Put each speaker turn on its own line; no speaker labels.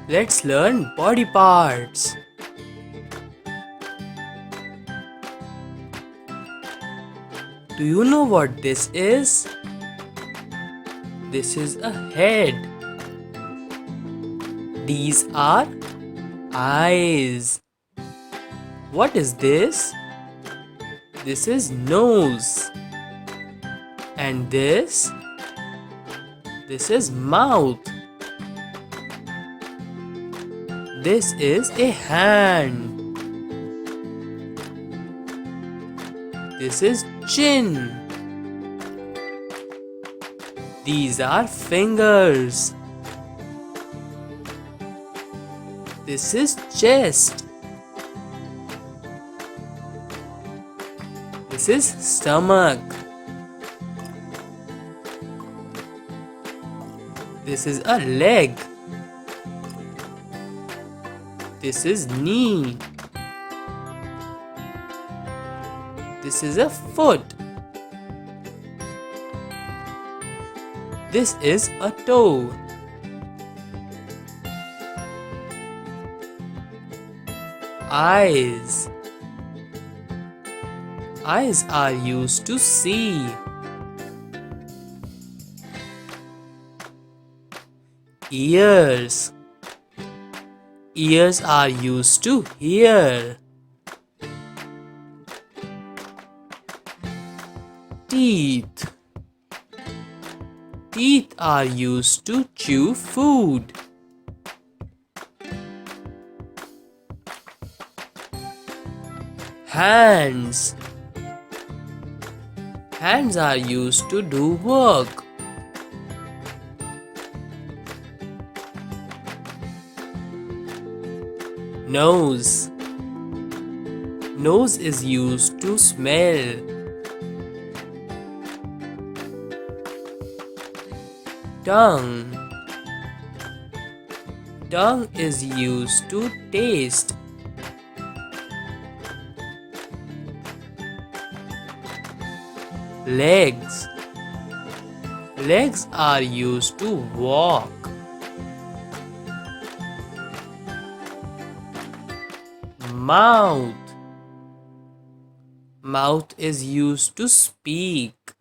Let's learn body parts. Do you know what this is? This is a head. These are eyes. What is this? This is nose. And this? This is mouth. This is a hand. This is chin. These are fingers. This is chest. This is stomach. This is a leg. This is knee. This is a foot. This is a toe. Eyes. Eyes are used to see. Ears. Ears are used to hear. Teeth. Teeth are used to chew food. Hands. Hands are used to do work. Nose. Nose is used to smell. Tongue. Tongue is used to taste. Legs. Legs are used to walk. Mouth. Mouth is used to speak.